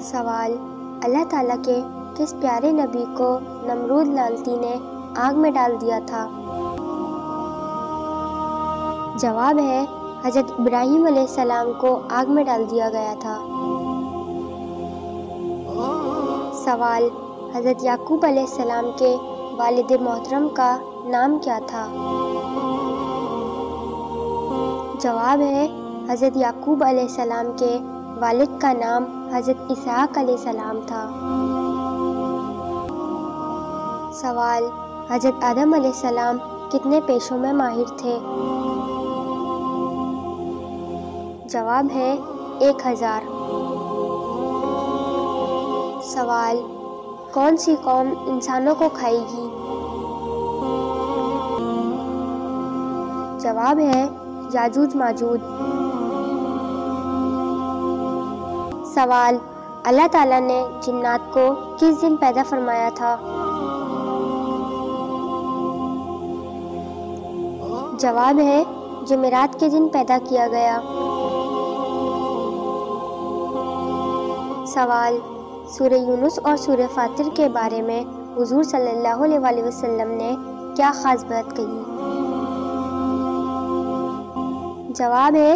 سوال: اللہ تعالیٰ کے کس پیارے نبی کو نمرود لعنتی نے آگ میں ڈال دیا تھا؟ جواب ہے حضرت ابراہیم علیہ السلام کو آگ میں ڈال دیا گیا تھا۔ سوال: حضرت یعقوب علیہ السلام کے والد محترم کا نام کیا تھا؟ جواب ہے حضرت یعقوب علیہ السلام کے والد کا نام حضرت اسحاق علیہ السلام تھا۔ سوال: حضرت آدم علیہ السلام کتنے پیشوں میں ماہر تھے؟ جواب ہے 1000۔ سوال: کون سی قوم انسانوں کو کھائے گی؟ جواب ہے یاجوج ماجوج۔ سوال: اللہ تعالیٰ نے جنات کو کس دن پیدا فرمایا تھا؟ جواب ہے جمعرات کے دن پیدا کیا گیا۔ سوال: سورہ یونس اور سورہ فاطر کے بارے میں حضور صلی اللہ علیہ وآلہ وسلم نے کیا خاص بات کہی؟ جواب ہے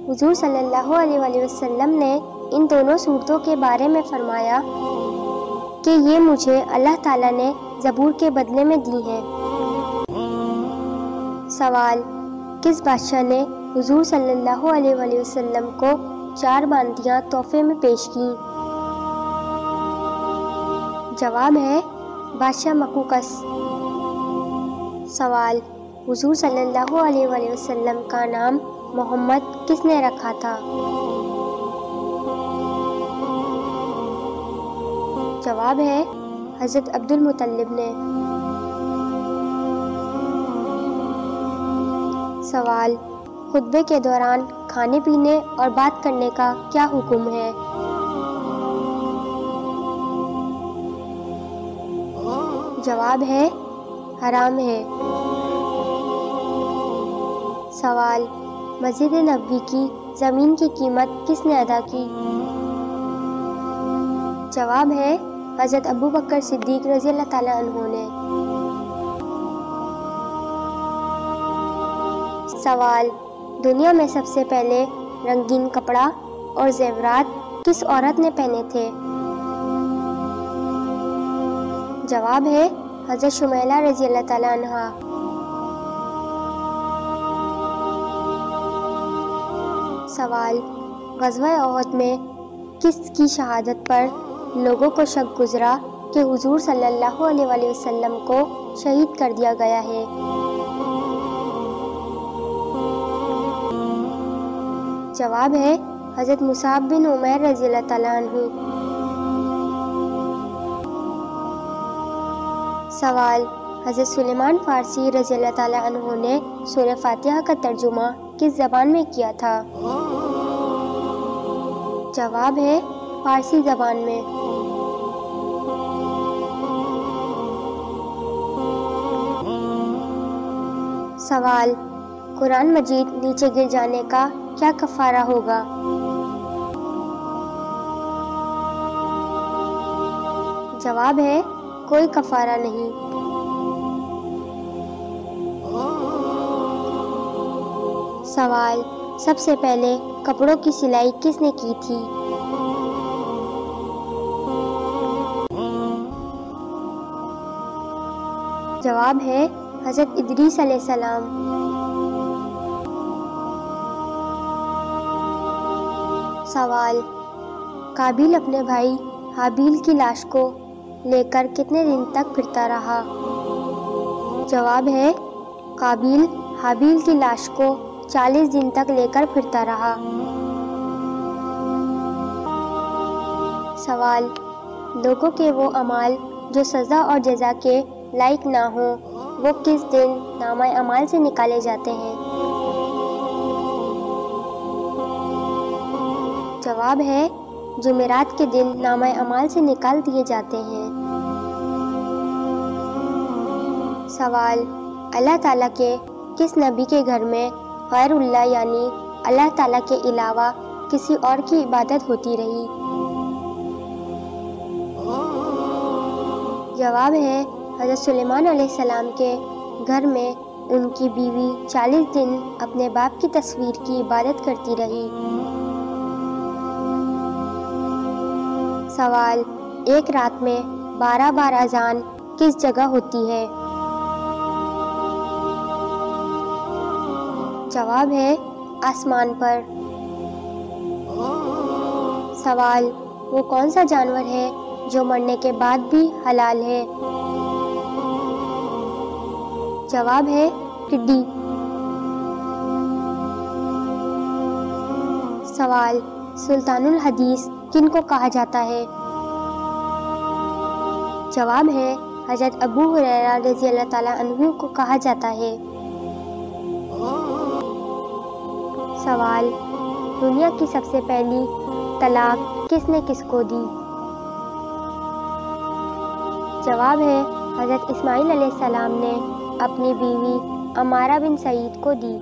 حضور صلی اللہ علیہ وآلہ وسلم نے ان دونوں صورتوں کے بارے میں فرمایا کہ یہ مجھے اللہ تعالیٰ نے زبور کے بدلے میں دی ہیں۔ سوال: کس بادشاہ نے حضور صلی اللہ علیہ وآلہ وسلم کو 4 باندیاں تحفے میں پیش کیں؟ جواب ہے بادشاہ مقوقس۔ سوال: حضور صلی اللہ علیہ وآلہ وسلم کا نام محمد کس نے رکھا تھا؟ جواب ہے حضرت عبد المطلب نے۔ سوال: خطبے کے دوران کھانے پینے اور بات کرنے کا کیا حکم ہے؟ جواب ہے حرام ہے۔ سوال: مسجد نبوی کی زمین کی قیمت کس نے ادا کی؟ جواب ہے حضرت ابو بکر صدیق رضی اللہ تعالیٰ عنہ نے۔ سوال: دنیا میں سب سے پہلے رنگین کپڑا اور زیورات کس عورت نے پہنے تھے؟ جواب ہے حضرت شمیلہ رضی اللہ تعالیٰ عنہا۔ سوال: غزوہ احد میں کس کی شہادت پر لوگوں کو شک گزرا کہ حضور صلی اللہ علیہ وآلہ وسلم کو شہید کر دیا گیا ہے؟ جواب ہے حضرت مصعب بن عمیر رضی اللہ تعالیٰ عنہ۔ سوال: حضرت سلیمان فارسی رضی اللہ تعالیٰ عنہ نے سورہ فاتحہ کا ترجمہ کس زبان میں کیا تھا؟ جواب ہے فارسی زبان میں۔ سوال: قرآن مجید نیچے گر جانے کا کیا کفارہ ہوگا؟ جواب ہے کوئی کفارہ نہیں۔ سوال: سب سے پہلے کپڑوں کی سلائی کس نے کی تھی؟ جواب ہے حضرت ادریس علیہ السلام۔ سوال: قابیل اپنے بھائی حابیل کی لاش کو لے کر کتنے دن تک پھرتا رہا؟ جواب ہے قابیل حابیل کی لاش کو 40 دن تک لے کر پھرتا رہا۔ سوال: لوگوں کے وہ اعمال جو سزا اور جزا کے لائق نہ ہوں وہ کس دن نامہ اعمال سے نکالے جاتے ہیں؟ جواب ہے جمعرات کے دن نامہ اعمال سے نکال دیے جاتے ہیں۔ سوال: اللہ تعالیٰ کے کس نبی کے گھر میں غیر اللہ یعنی اللہ تعالیٰ کے علاوہ کسی اور کی عبادت ہوتی رہی؟ جواب ہے حضرت سلیمان علیہ السلام کے گھر میں ان کی بیوی 40 دن اپنے باپ کی تصویر کی عبادت کرتی رہی۔ سوال، ایک رات میں 12 بار اذان کس جگہ ہوتی ہے؟ جواب ہے آسمان پر۔ سوال، وہ کون سا جانور ہے جو مرنے کے بعد بھی حلال ہے؟ جواب ہے ٹڈی۔ سوال، سلطان الحدیث کن کو کہا جاتا ہے؟ جواب ہے حضرت ابو ہریرہ رضی اللہ تعالیٰ عنہ کو کہا جاتا ہے۔ سوال، دنیا کی سب سے پہلی طلاق کس نے کس کو دی؟ جواب ہے حضرت اسماعیل علیہ السلام نے اپنی بیوی عمارہ بن سعید کو دی۔